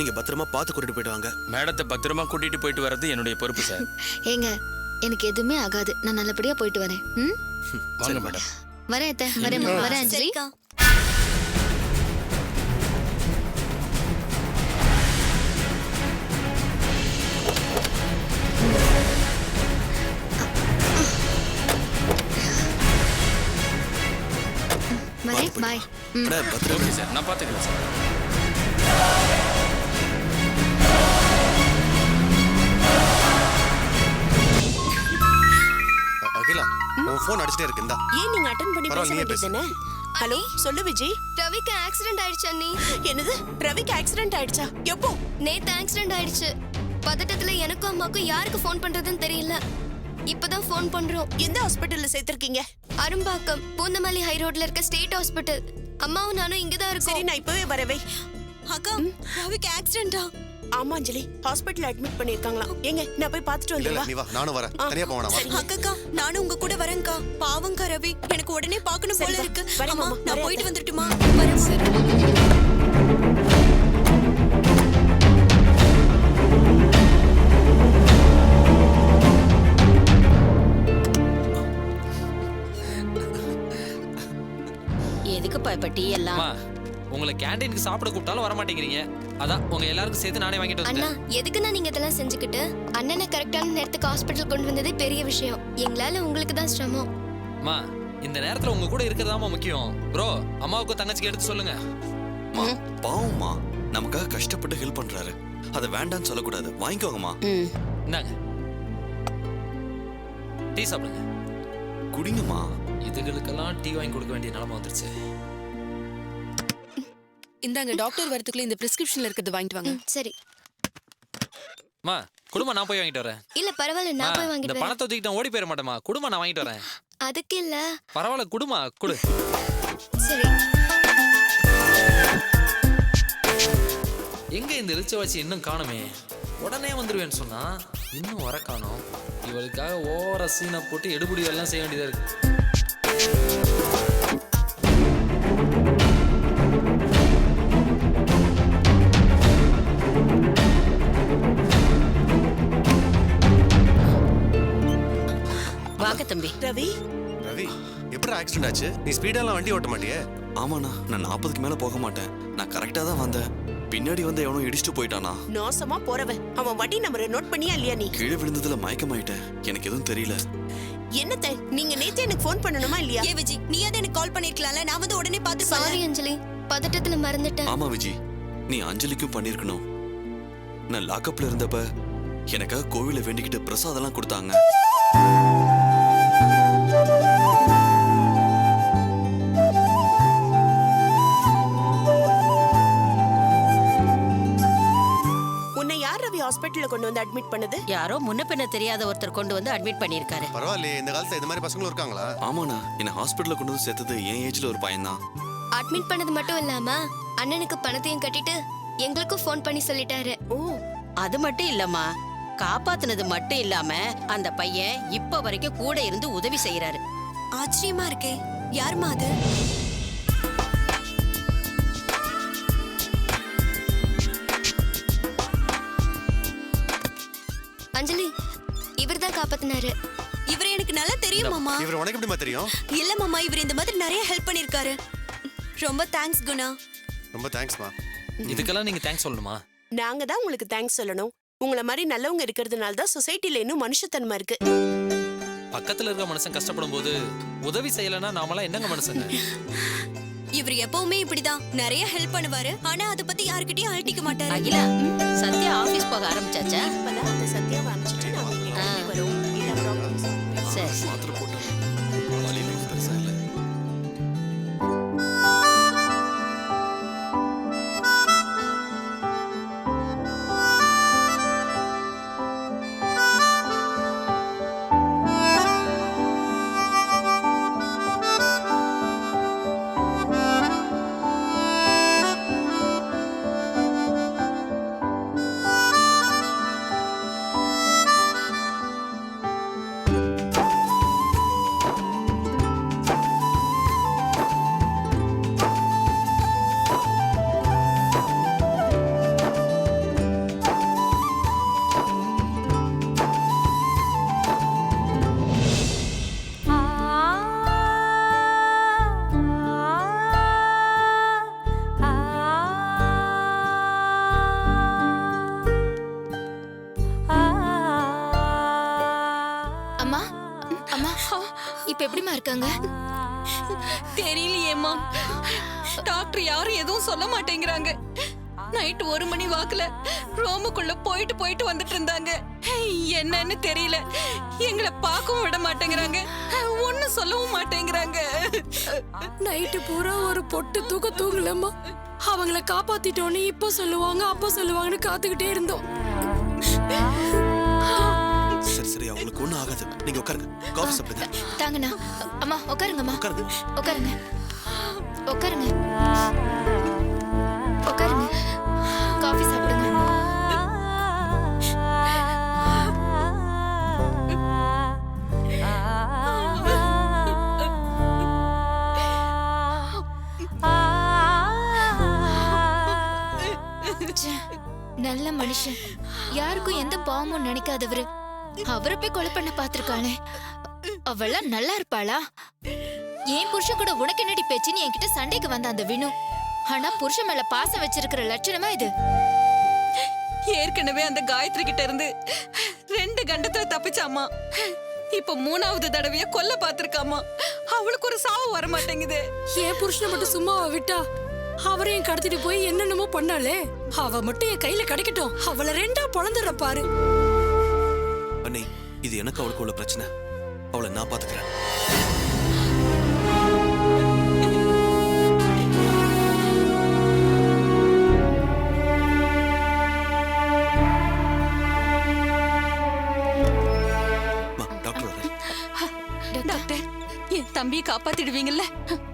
நீங்க பத்திரமா பார்த்து கூட்டிட்டு போயிட்டு வாங்க. மேடத்தை பத்திரமா கூட்டிட்டு போயிட்டு வர்றது என்னுடைய பொறுப்பு சார். ஏங்க எனக்கு எதுவுமே ஆகாது, நான் நல்லபடியா போயிட்டு வரேன். வாங்க மேடம். வரேன் அத்தை, வரேன் அஞ்சலி. வரேன், பாய். பத்திரம். ஓகே சார், நான் பார்த்துக்கிறேன் சார். அகிலா, உன் ஃபோன் அடிச்சிட்டே இருக்கு. இந்தா. ஏன் நீங்க அட்டெண்ட் பண்ணி பேச வேண்டியதுதானே? ஹலோ, சொல்லு விஜய். ரவிக்கு ஆக்சிடென்ட் ஆயிடுச்சு அண்ணி. என்னது? ரவிக்கு ஆக்சிடென்ட் ஆயிடுச்சா? எப்போ? நேத்து ஆக்சிடென்ட் ஆயிடுச்சு. பதட்டத்துல எனக்கும் அம்மாக்கும் யாருக்கு ஃபோன் பண்றதுன்னு தெரியல. இப்பதான் ஃபோன் பண்றோம். எந்த ஹாஸ்பிடல்ல சேர்த்திருக்கீங்க? அரும்பாக்கம் பூந்தமல்லி ஹை ரோட்ல இருக்க ஸ்டேட் ஹாஸ்பிடல். அம்மாவும் நானும் இங்கதான் இருக்கோம். சரி, நான் இப்பவே வரவே. அக்கா, ரவிக்கு ஆக்சிடென்ட்டா? ஆமா அஞ்சலி, ஹாஸ்பிடல்ல அட்மிட் பண்ணிருக்காங்களா? ஏங்க நான் போய் பார்த்துட்டு வந்துடுவா. நீ வா, நானும் வரேன். தனியா போவேனா? அக்கா, நானும் உங்க கூட வரேன்க்கா. பாவம்க்கா ரவி, எனக்கு உடனே பார்க்கணும் போல இருக்கு. அம்மா, நான் போயிட்டு வந்துட்டுமா? வரேன். சரி. எதுக்குப்பா இப்ப டீ எல்லாம்? உங்களை கேண்டீனுக்கு சாப்பிட கூப்பிட்டாலும் வர மாட்டேங்கிறீங்க. அதான் உங்க எல்லாருக்கும் சேர்த்து நானே வாங்கிட்டு அண்ணா, வந்துட்டேன். எதுக்குண்ணா நீங்க இதெல்லாம் செஞ்சுக்கிட்டு? அண்ணனை கரெக்டான நேரத்துக்கு ஹாஸ்பிடல் கொண்டு வந்ததே பெரிய விஷயம். எங்களால உங்களுக்கு தான் சிரமம். அம்மா, இந்த நேரத்துல உங்க கூட இருக்கிறதாமா முக்கியம். ப்ரோ, அம்மாவுக்கு தங்கச்சிக்கு எடுத்து சொல்லுங்க. பாவம்மா, நமக்காக கஷ்டப்பட்டு ஹெல்ப் பண்றாரு. அதை வேண்டான்னு சொல்லக்கூடாது. வாங்கிக்கோங்கம்மா. இந்தாங்க, டீ சாப்பிடுங்க. குடிங்கம்மா. இதுகளுக்கெல்லாம் டீ வாங்கி கொடுக்க வேண்டிய நிலைமை வந்துருச்சு. இந்தாங்க, டாக்டர் வரதுக்குள்ள இந்த பிரிஸ்கிரிப்ஷன்ல இருக்கிறது வாங்கிட்டு வாங்க. சரி. அம்மா, குடும்பம் நான் போய் வாங்கிட்டு வரேன். இல்ல பரவாயில்ல, நான் போய் இந்த வாங்கிட்டு வரேன். பணத்தை தூக்கிட்டு ஓடி போயிட மாட்டேமா. குடும்பம் நான் வாங்கிட்டு வரேன். அதுக்கு இல்ல. பரவாயில்ல, குடுமா குடு. சரி. எங்க இந்த இழிச்ச வச்சு இன்னும் காணுமே? உடனே வந்துருவேன்னு சொன்னா இன்னும் வர காணோம். இவளுக்காக ஓவர சீனை போட்டு எடுபடி எல்லாம் செய்ய வேண்டியதா இருக்கு. வாங்க தம்பி. ரவி, ரவி, எப்படி ஆக்சிடென்ட் ஆச்சு? நீ ஸ்பீடாலாம் வண்டி ஓட்ட மாட்டியே? ஆமாண்ணா, நான் 40க்கு மேல போக மாட்டேன். நான் கரெக்டா தான் வந்தேன். பின்னாடி வந்து எவனோ இடிச்சிட்டு போயிட்டானா? நாசமா போறவன். அவன் வண்டி நம்பரை நோட் பண்ணியா இல்லையா நீ? கீழே விழுந்ததுல மயக்கமாயிட்டேன். எனக்கு எதுவும் தெரியல. என்னத்த, நீங்க நேத்து எனக்கு ஃபோன் பண்ணணுமா இல்லையா? ஏ விஜி, நீ அத எனக்கு கால் பண்ணிருக்கலாம்ல. நான் வந்து உடனே பார்த்து. சாரி அஞ்சலி, பதட்டத்துல மறந்துட்டேன். ஆமா விஜி, நீ அஞ்சலிக்கும் பண்ணிருக்கணும். நான் லாக்அப்ல இருந்தப்ப எனக்காக கோவில வேண்டிக்கிட்டு பிரசாதெல்லாம் கொடுத்தாங்க. உன்னை யார் ரவி ஹாஸ்பிடல்ல கொண்டு வந்து அட்மிட் பண்ணது? யாரோ முன்ன பின்ன தெரியாத ஒருத்தர் கொண்டு வந்து அட்மிட் பண்ணிருக்காரு. பரவாயில்லையே, இந்த காலத்துல இந்த மாதிரி பசங்களும் இருக்காங்களா? ஆமாண்ணா, என்ன ஹாஸ்பிடல்ல கொண்டு வந்து சேர்த்தது என் ஏஜ்ல ஒரு பையன் தான். அட்மிட் பண்ணது மட்டும் இல்லாம அண்ணனுக்கு பணத்தையும் கட்டிட்டு எங்களுக்கும் ஃபோன் பண்ணி சொல்லிட்டாரு. ஓ, அது மட்டும் இல்லம்மா, காப்பாத்துனது மட்டும் இல்லாம அந்த பையன் இப்ப வரைக்கும் கூட இருந்து உதவி செய்யறாரு. ஆச்சரியமா இருக்கே. யாருமா அது? அஞ்சலி, இவர்தான் காப்பாத்தினாரு. இவரை எனக்கு நல்லா தெரியும் மாமா. இவர் உனக்கு எப்படிமா தெரியும்? இல்ல மாமா, இவர் இந்த மாதிரி நிறைய ஹெல்ப் பண்ணிருக்காரு. ரொம்ப தேங்க்ஸ் குணா. ரொம்ப தேங்க்ஸ்மா. இதுக்கெல்லாம் நீங்க தேங்க்ஸ் சொல்லணுமா? நாங்க தான் உங்களுக்கு தேங்க்ஸ் சொல்லணும். உங்களை மாதிரி நல்லவங்க இருக்கிறதுனால தான் சொசைட்டில இன்னும் மனுஷத்தன்மை இருக்கு. பக்கத்துல இருக்க மனுஷன் கஷ்டப்படும் போது உதவி செய்யலன்னா நாமெல்லாம் என்னங்க மனுஷங்க? இவர் எப்பவுமே இப்படிதான் நிறைய ஹெல்ப் பண்ணுவாரு. ஆனா அத பத்தி யார்கிட்டயும் அழட்டிக்க மாட்டாரு. அகிலா, சத்யா ஆபீஸ் போக ஆரம்பிச்சாச்சா? இப்பதான் அந்த சத்யாவை அனுப்பிச்சிட்டு நாங்க இங்க கிளம்பி வரோம். இல்ல ப்ராப்ளம்ஸ். சரி. மாத்திரை போட்டேன். வலியும் பெருசா இல்ல. இப்ப எப்படிமா இருக்காங்க? தெரியலையேம்மா. டாக்டர் யாரும் எதுவும் சொல்ல மாட்டேங்கிறாங்க. நைட் 1 மணி வாக்குல ரோமுக்குள்ள போயிட்டு வந்துட்டு இருந்தாங்க. என்னன்னு தெரியல. எங்களை பார்க்கவும் விட மாட்டேங்கிறாங்க, ஒன்னும் சொல்லவும் மாட்டேங்கிறாங்க. நைட்டு பூரா ஒரு பொட்டு தூங்கலம்மா. அவங்கள காப்பாத்திட்டோன்னு இப்ப சொல்லுவாங்க அப்ப சொல்லுவாங்கன்னு காத்துக்கிட்டே இருந்தோம். சரி அவங்களுக்கு ஒண்ணும் ஆகாது. நீங்க உட்காருங்க, காஃபி சாப்பிடுங்க. தாங்கண்ணா. அம்மா உட்காருங்கம்மா. உட்காருங்க. உட்காருங்க உட்காருங்க உட்காருங்க. காஃபி சாப்பிடுங்க. நல்ல மனுஷன், யாருக்கும் எந்த பாவமும் நினைக்காதவரு. அவரை போய் கொலை பண்ண பாத்திருக்காளே, அவள நல்லா இருப்பாளா? ஏன் புருஷன் கூட உனக்கு என்னடி பேச்சுன்னு என்கிட்ட சண்டைக்கு வந்த அந்த வினு. ஆனா புருஷன் மேல பாசம் வச்சிருக்கிற லட்சணமா இது? ஏற்கனவே அந்த காயத்ரி கிட்ட இருந்து 2 கண்டத்துல தப்பிச்சாமா. இப்ப 3வது தடவையா கொல்ல பாத்திருக்காமா. அவளுக்கு ஒரு சாவு வர மாட்டேங்குது. என் புருஷனை மட்டும் சும்மாவா விட்டா? அவரையும் கடத்திட்டு போய் என்னென்னமோ பண்ணாலே. அவ மட்டும் என் கையில கிடைக்கட்டும், அவளை 2ஆ பொளந்துடுற பாரு. அண்ணே, இது எனக்கு அவளுக்கு உள்ள பிரச்சனை. அவளை நான் பாத்துக்கிறேன். டாக்டர், என் தம்பியை காப்பாத்திடுவீங்கல்ல?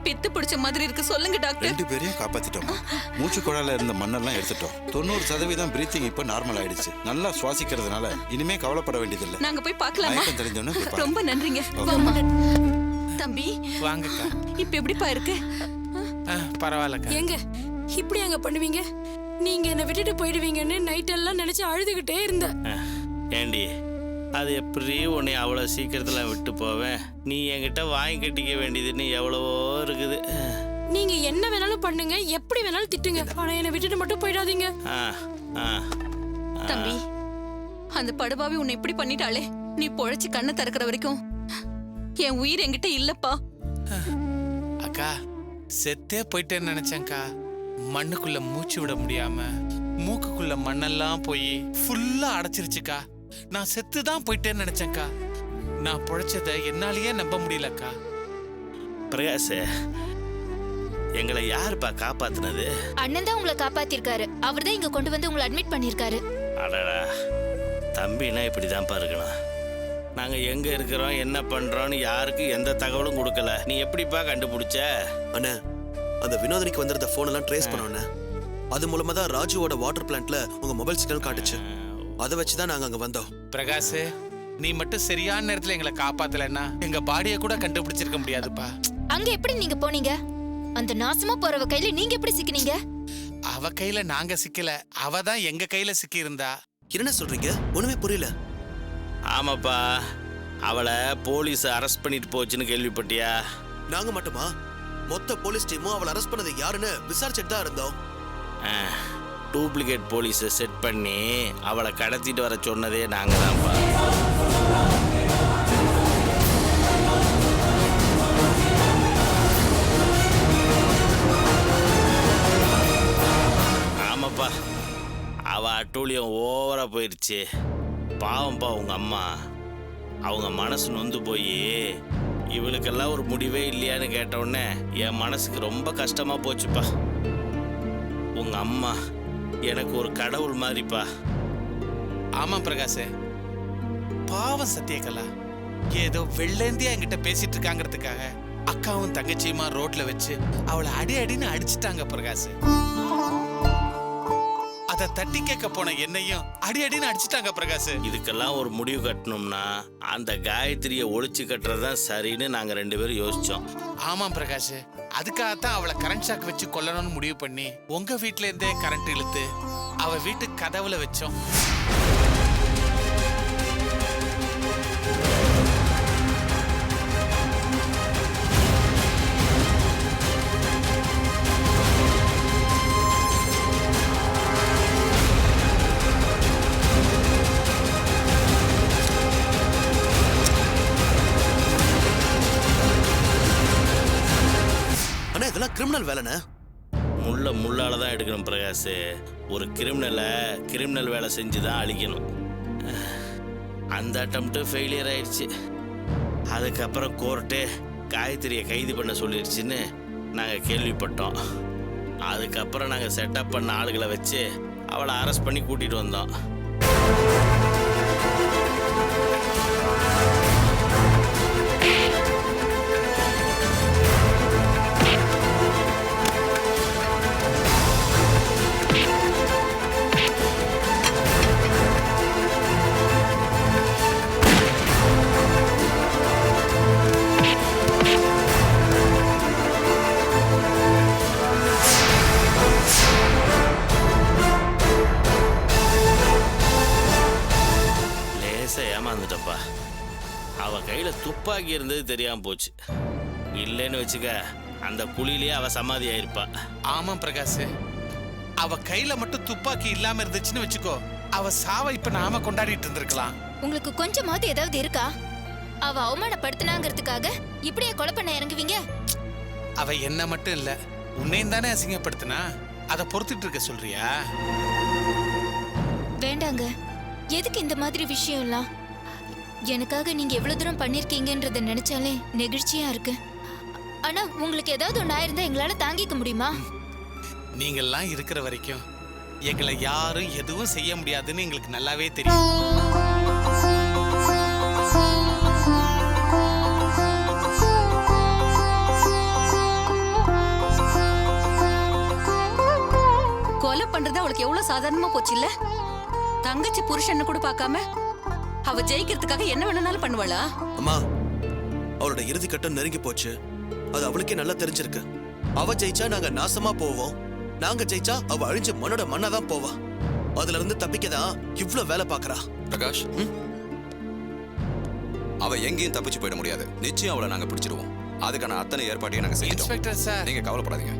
பித்து பிடிச்ச மாதிரி இருக்கு, சொல்லுங்க டாக்டர். 2 பேரையும் காப்பாத்திட்டோம். மூச்சு குழாயில இருந்த மண்ணெல்லாம் எடுத்துட்டோம். 90% பிரீத்திங் இப்ப நார்மல் ஆயிடுச்சு. நல்லா சுவாசிக்கிறதுனால இனிமே கவலைப்பட வேண்டியதில்லை. நாங்க போய் பார்க்கலாமா? மயக்கம் தெரிஞ்சோன்னு போய் பாருங்க. ரொம்ப நன்றிங்க. வாமா. தம்பி வாங்கக்கா. இப்ப எப்படிப்பா இருக்கு? பரவாயில்லக்கா. எங்க இப்படி அங்க பண்ணுவீங்க? நீங்க என்ன விட்டுட்டு போயிடுவீங்கன்னு நைட் எல்லாம் நினைச்சு அழுதுகிட்டே இருந்தேன். ஏண்டி, அது எப்படி உன்னை அவ்வளோ சீக்கிரத்தில் விட்டு போவேன்? நீ என்கிட்ட வாங்கி கட்டிக்க வேண்டியதுன்னு எவ்வளவோ இருக்குது. நீங்க என்ன வேணாலும் பண்ணுங்க, எப்படி வேணாலும் திட்டுங்க, ஆனா என்ன விட்டுட்டு மட்டும் போயிடாதீங்க. தம்பி, அந்த படுபாவி உன்னை இப்படி பண்ணிட்டாளே, நீ பொழைச்சு கண்ணை திறக்கிற வரைக்கும் என் உயிர் என்கிட்ட இல்லப்பா. அக்கா, செத்தே போயிட்டேன்னு நினைச்சேன்க்கா. மண்ணுக்குள்ள மூச்சு விட முடியாம மூக்குக்குள்ள மண்ணெல்லாம் போய் ஃபுல்லா அடைச்சிருச்சுக்கா. நான் செத்து தான் போயிட்டேன்னு நினைச்சேன்க்கா. நான் பொழைச்சதை என்னாலேயே நம்ப முடியலக்கா. பிரகாஷ், எங்களை யாருப்பா காப்பாத்துனது? அண்ணன் தான் உங்களை காப்பாத்திருக்காரு. அவர் தான் இங்க கொண்டு வந்து உங்களை அட்மிட் பண்ணிருக்காரு. அடடா, தம்பினா இப்படிதான்ப்பா இருக்கணும். நாங்க எங்க இருக்கிறோம் என்ன பண்றோம்னு யாருக்கும் எந்த தகவலும் கொடுக்கல. நீ எப்படிப்பா கண்டுபிடிச்ச? அண்ணா, அந்த வினோதனிக்கு வந்திருந்த போன் எல்லாம் ட்ரேஸ் பண்ணோண்ணே. அது மூலமா தான் ராஜுவோட வாட்டர் பிளான்ட்ல உங்க மொபைல் சிக்னல் காட்டுச்சு. அதை வச்சுதான் நாங்க அங்க வந்தோம். பிரகாஷ், நீ மட்டும் சரியான நேரத்துல எங்களை காப்பாத்தலன்னா எங்க பாடியை கூட கண்டுபிடிச்சிருக்க முடியாதுப்பா. அங்க எப்படி நீங்க போனீங்க? அந்த நாசமா போறவ கையில நீங்க எப்படி சிக்கினீங்க? அவ கையில நாங்க சிக்கல, அவ தான் எங்க கையில சிக்கி இருந்தா. என்ன சொல்றீங்க? ஒண்ணுமே புரியல. ஆமாப்பா, அவளை போலீஸ் அரெஸ்ட் பண்ணிட்டு போச்சுன்னு கேள்விப்பட்டியா? நாங்க மட்டுமா? மொத்த போலீஸ் டீமும் அவளை அரெஸ்ட் பண்ணது யாருன்னு விசாரிச்சுட்டு தான் இருந்தோம். டூப்ளிகேட் போலீஸை செட் பண்ணி அவளை கடத்திட்டு வர சொன்னதே நாங்க தான்ப்பா. ஆமாப்பா, அவ அட்டூழியம் ஓவரா போயிடுச்சு. பாவம்பா உங்க அம்மா. அவங்க மனசு நொந்து போய் இவளுக்கெல்லாம் ஒரு முடிவே இல்லையான்னு கேட்டவுடனே என் மனசுக்கு ரொம்ப கஷ்டமா போச்சுப்பா. உங்க அம்மா எனக்கு ஒரு கடவுள் மாதிரிப்பா. ஆமா பிரகாஷ், பாவம் சத்தியகலா ஏதோ வெள்ளேந்தியா என்கிட்ட பேசிட்டு இருக்காங்கிறதுக்காக அக்காவும் தங்கச்சியுமா ரோட்ல வச்சு அவளை அடி அடின்னு அடிச்சுட்டாங்க பிரகாஷ். அதை தட்டி கேட்க போன என்னையும் அடி அடின்னு அடிச்சுட்டாங்க பிரகாஷ். இதுக்கெல்லாம் ஒரு முடிவு கட்டணும்னா அந்த காயத்ரியை ஒழிச்சு கட்டுறதுதான் சரின்னு நாங்க 2 பேரும் யோசிச்சோம். ஆமா பிரகாஷ், அதுக்காகத்தான் அவளை கரண்ட் ஷாக் வச்சு கொல்லணும்னு முடிவு பண்ணி உங்க வீட்ல இருந்தே கரண்ட் இழுத்து அவ வீட்டு கதவுல வச்சோம். அதெல்லாம் கிரிமினல் வேலைண்ணே. முள்ளால தான் எடுக்கணும் பிரகாஷ். ஒரு கிரிமினல் வேலை செஞ்சு தான் அழிக்கணும். அந்த அட்டம்ப்ட்டு ஃபெயிலியர் ஆயிடுச்சு. அதுக்கப்புறம் கோர்ட்டு காயத்ரியை கைது பண்ண சொல்லிடுச்சுன்னு நாங்கள் கேள்விப்பட்டோம். அதுக்கப்புறம் நாங்கள் செட்டப் பண்ண ஆளுகளை வச்சு அவளை அரெஸ்ட் பண்ணி கூட்டிகிட்டு வந்தோம். ஏமாந்துட்டப்பா. அவ கையில துப்பாக்கி இருந்தது தெரியாம போச்சு. இல்லைன்னு வச்சுக்க அந்த குழியிலேயே அவ சமாதி ஆயிருப்பா. ஆமாம் பிரகாஷ், அவ கையில மட்டும் துப்பாக்கி இல்லாம இருந்துச்சுன்னு வச்சுக்கோ, அவ சாவை இப்ப நாம கொண்டாடிட்டு இருந்திருக்கலாம். உங்களுக்கு கொஞ்சமாவது ஏதாவது இருக்கா? அவ அவமானப்படுத்தினாங்கிறதுக்காக இப்படியே கொலை பண்ண இறங்குவீங்க? அவ என்ன மட்டும் இல்ல, உன்னையும் தானே அசிங்கப்படுத்தினா. அதை பொறுத்துட்டு இருக்க சொல்றியா? வேண்டாங்க. எதுக்கு இந்த மாதிரி விஷயம் எல்லாம்? எனக்காக நீங்க எவ்வளவு தூரம் பண்ணிருக்கீங்கன்றத நினைச்சாலே நெகிழ்ச்சியா இருக்கு. ஆனா உங்களுக்கு ஏதாவது ஒண்ணு ஆயிருந்தா எங்களால தாங்கிக்க முடியுமா? நீங்கெல்லாம் இருக்கிற வரைக்கும் எங்களை யாரும் எதுவும் செய்ய முடியாதுன்னு எங்களுக்கு நல்லாவே தெரியும். கொலை பண்றது அவளுக்கு எவ்வளவு சாதாரணமா போச்சு இல்ல? தங்கச்சி புருஷன்னு கூட பார்க்காம அவ ஜெயிக்கிறதுக்காக என்ன வேணும்னாலும் பண்ணுவாளா? அம்மா, அவளோட இறுதி கட்டம் நெருங்கி போச்சு. அது அவளுக்கே நல்லா தெரிஞ்சிருக்கு. அவ ஜெயிச்சா நாங்க நாசமா போவோம், நாங்க ஜெயிச்சா அவ அழிஞ்சு மண்ணோட மண்ணா தான் போவா. அதுல இருந்து தப்பிக்கதான் இவ்ளோ வேலை பாக்குறா. பிரகாஷ், அவ எங்கேயும் தப்பிச்சு போயிட முடியாது. நிச்சயம் அவளை நாங்க பிடிச்சிருவோம். அதுக்கான அத்தனை ஏற்பாட்டையும் நாங்க செஞ்சிட்டோம். இன்ஸ்பெக்டர் சார், நீங்க கவலைப்படாதீங்க.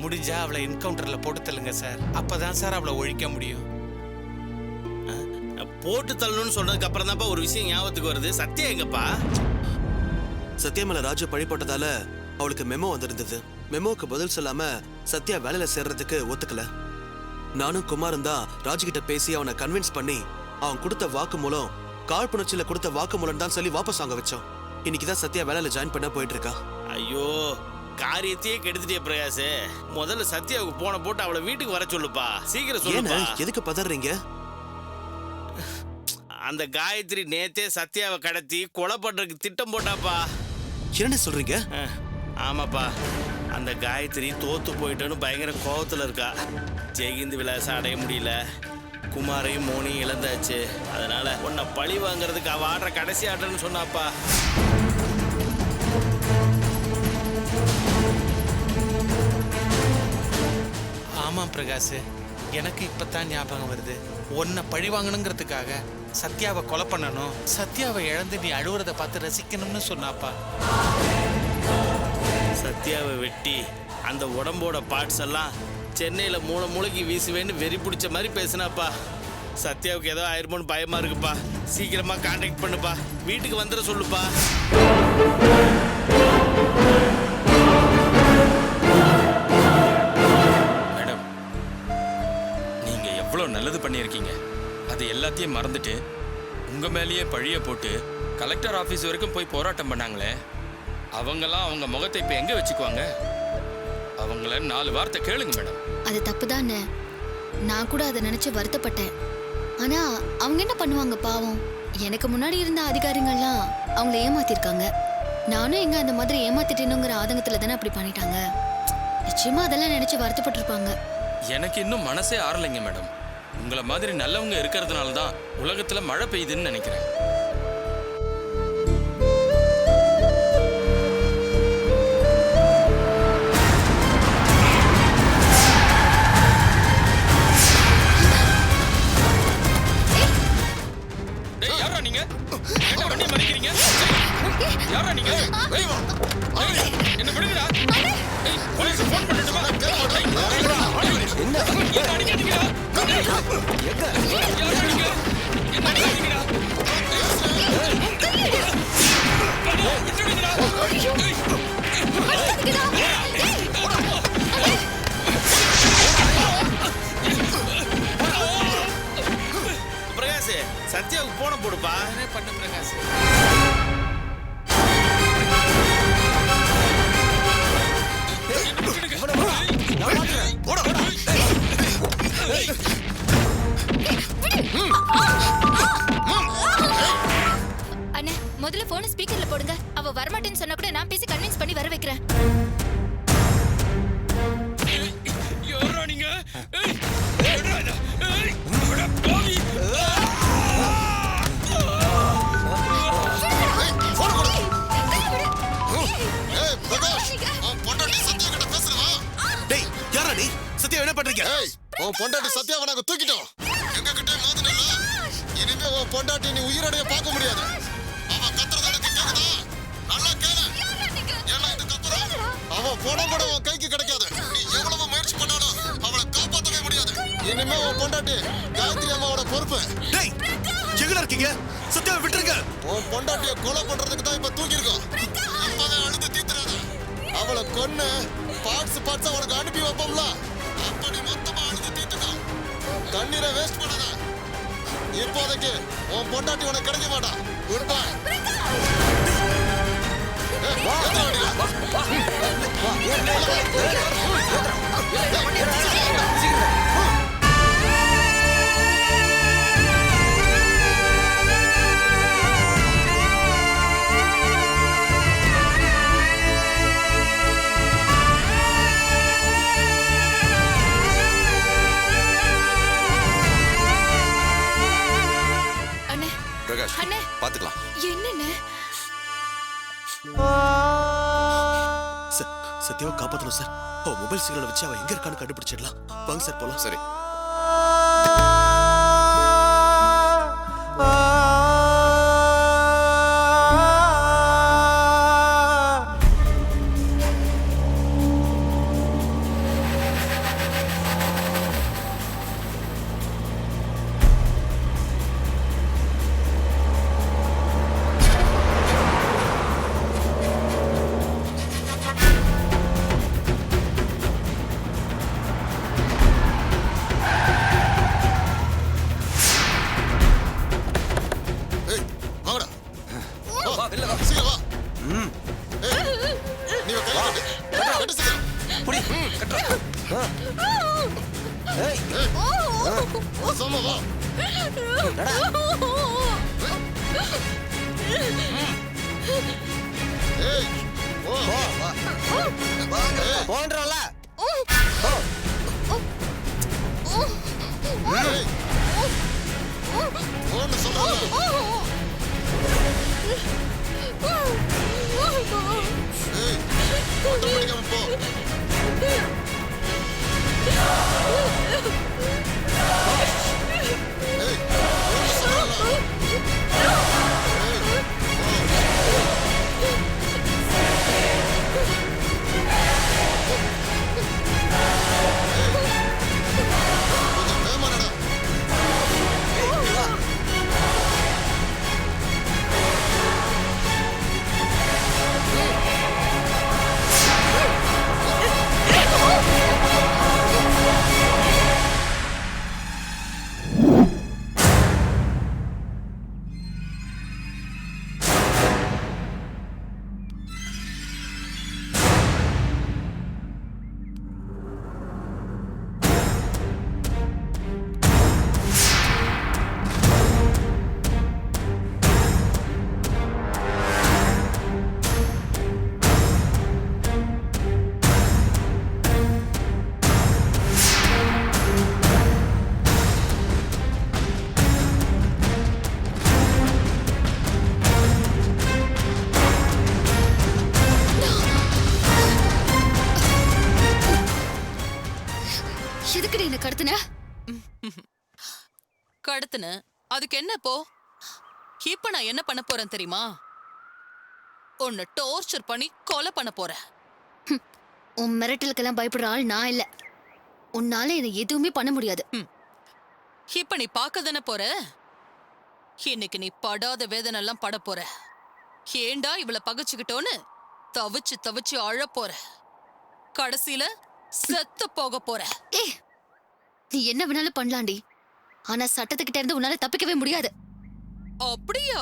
முடிஞ்சா அவளை என்கவுண்டர்ல போட்டு தள்ளுங்க சார். அப்பதான் சார் அவளை ஒழிக்க முடியும். போட்டு தள்ளணும்னு சொன்னதுக்கு அப்புறம் தான்ப்பா ஒரு விஷயம் ஞாபகத்துக்கு வருது. சத்யா எங்கப்பா? சத்யா மேல ராஜு பழி போட்டதால அவளுக்கு மெமோ வந்திருந்தது. மெமோக்கு பதில் சொல்லாம சத்யா வேலையில சேர்றதுக்கு ஒத்துக்கல. நானும் குமாரும் தான் ராஜு கிட்ட பேசி அவனை கன்வின்ஸ் பண்ணி அவன் கொடுத்த வாக்கு மூலம் காழ்ப்புணர்ச்சியில கொடுத்த வாக்கு மூலம் தான் சொல்லி வாபஸ் வாங்க வச்சோம். இன்னைக்குதான் சத்யா வேலையில ஜாயின் பண்ண போயிட்டு இருக்கா. ஐயோ, காரியத்தையே கெடுத்துட்டே பிரகாஷ். முதல்ல சத்யாவுக்கு போன போட்டு அவளை வீட்டுக்கு வர சொல்லுப்பா. சீக்கிரம் சொல்லுப்பா. எதுக்கு பதறீங்க? அந்த காயத்ரி நேத்தே சத்யாவை கடத்தி கொலை பண்றதுக்கு திட்டம் போட்டாப்பா. என்ன சொல்றீங்க? ஆமாப்பா, அந்த காயத்ரி தோத்து போயிட்டோன்னு பயங்கர கோபத்துல இருக்கா. ஜெயகிந்த் விலாசம் அடைய முடியல, குமாரையும் மோனியும் இழந்தாச்சு. அதனால உன்னை பழி வாங்குறதுக்கு அவ ஆடுற கடைசி ஆட்டம்னு சொன்னாப்பா. ஆமா பிரகாஷ், எனக்கு இப்பதான் ஞாபகம் வருது. உன்னை பழி வாங்கணுங்கிறதுக்காக சத்யாவை கொலை பண்ணணும், சத்யாவை இழந்து நீ அழுவுறத பார்த்து ரசிக்கணும்னு சொன்னாப்பா. சத்யாவை வெட்டி அந்த உடம்போட பார்ட்ஸ் எல்லாம் சென்னையில மூளைக்கு வீசுவேன்னு வெறி பிடிச்ச மாதிரி பேசினாப்பா. சத்யாவுக்கு ஏதோ ஆயிருமோன்னு பயமா இருக்குப்பா. சீக்கிரமா கான்டாக்ட் பண்ணுப்பா, வீட்டுக்கு வந்துட சொல்லுப்பா. மேடம், நீங்க எவ்வளவு நல்லது பண்ணியிருக்கீங்க. அது எல்லாத்தையும் மறந்துட்டு உங்க மேலேயே பழிய போட்டு கலெக்டர் ஆபீஸ் வரைக்கும் போய் போராட்டம் பண்ணாங்களே, அவங்கெல்லாம் அவங்க முகத்தை இப்ப எங்க வச்சுக்குவாங்க? அவங்கள 4 வார்த்தை கேளுங்க மேடம். அது தப்புதானே. நான் கூட அதை நினைச்சு வருத்தப்பட்டேன். ஆனா அவங்க என்ன பண்ணுவாங்க பாவம். எனக்கு முன்னாடி இருந்த அதிகாரிகள்லாம் அவங்கள ஏமாத்திருக்காங்க. நானும் எங்க அந்த மாதிரி ஏமாத்திட்டேனுங்கிற ஆதங்கத்துல தானே அப்படி பண்ணிட்டாங்க. நிச்சயமா அதெல்லாம் நினைச்சு வருத்தப்பட்டிருப்பாங்க. எனக்கு இன்னும் மனசே ஆறலைங்க மேடம். உங்களை மாதிரி நல்லவங்க இருக்கிறதுனால தான் உலகத்துல மழை பெய்யுதுன்னு நினைக்கிறேன். யாரா நீங்க? என்ன பண்ணி மறைக்கிறீங்க? யாரா நீங்க? என்ன விடுங்கடா. போலீஸ் ஃபோன் பண்ணிட்டுமா? என்ன அடிக்கிறீங்க? பண்ணி வர வைக்கிறேன். யாரா நீங்க? உங்களோட பாவி. டேய் யாரா நீ? சத்யா என்ன பண்றீங்க? உன் பொண்டாட்டி சத்யாவை நாங்க தூக்கிட்டோம். எங்க கிட்டே மோதினல. இனிமே உன் பொண்டாட்டி நீ உயிரோடய பார்க்க முடியாது. அவ கத்துறது எனக்கு கேக்குதா? நல்லா கேளு. ஏன்னா இது கத்துறா. அவ பணம் கூட உன் கைக்கு கிடைக்காது. நீ எவ்வளவு முயற்சி பண்ணாலும் அவளை காப்பாற்றவே முடியாது. இனிமே உன் பொண்டாட்டி காயத்ரி அம்மாவோட பொறுப்பு. டேய் எங்கடா இருக்கீங்க? சத்யாவை விட்டுருங்க. உன் பொண்டாட்டியை கொலை பண்றதுக்கு தான் இப்ப தூக்கியிருக்கோம். இப்பவே அழுது தீத்துறாத. அவளை கொன்னு பார்ட்ஸ் அவனுக்கு அனுப்பி வைப்போம்ல. அப்படி மொத்தமா அழுது தீத்துக்கோ. கண்ணீரை வேஸ்ட் பண்ணாத. இப்போதைக்கு உன் பொண்டாட்டி உனக்கு கிடைக்க மாட்டா. Good bye. அண்ணே பிரகாஷ் அண்ணே பாத்துக்கலாம். என்னண்ணே? சத்யாவை காப்பாத்தணும் சார். அவ மொபைல் சிக்னலை வச்சு அவ எங்க இருக்கான்னு கண்டுபிடிச்சிடலாம். வாங்க சார் போலாம். சரி. கடத்துன அதுக்கு என்ன இப்போ? இப்ப நான் என்ன பண்ண போறேன் தெரியுமா? உன்னை டார்ச்சர் பண்ணி கொலை பண்ண போறேன். உன் மிரட்டலுக்கெல்லாம் பயப்படுற ஆள் நான் இல்ல. உன்னால இதை எதுவுமே பண்ண முடியாது. இப்ப நீ பார்க்க தானே போற. இன்னைக்கு நீ படாத வேதனை எல்லாம் பட போற. ஏண்டா இவளை பகைச்சுக்கிட்டோன்னு தவிச்சு தவிச்சு அழ போற. கடைசியில செத்து போக போற. நீ என்ன வேணாலும் பண்ணலாண்டி, ஆனா சட்டத்துக்கிட்ட இருந்து உன்னால தப்பிக்கவே முடியாது. அப்படியா?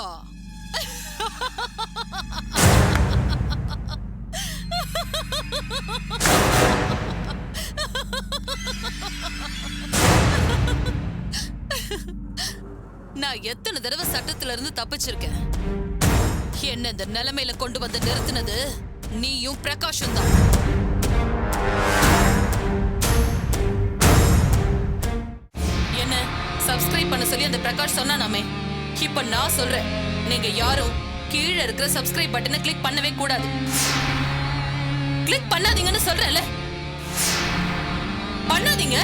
நான் எத்தனை தடவை சட்டத்துல இருந்து தப்பிச்சிருக்கேன். என்ன இந்த நிலைமையில கொண்டு வந்து நிறுத்தினது நீயும் பிரகாஷும் தான். என்ன சப்ஸ்கிரைப் பண்ண சொல்லி அந்த பிரகாஷ் சொன்னானாமே, இப்ப நான் சொல்றேன், நீங்க யாரும் கீழே இருக்கிற சப்ஸ்கிரைப் பட்டனை கிளிக் பண்ணவே கூடாது. கிளிக் பண்ணாதீங்கன்னு சொல்றேன்ல, பண்ணாதீங்க.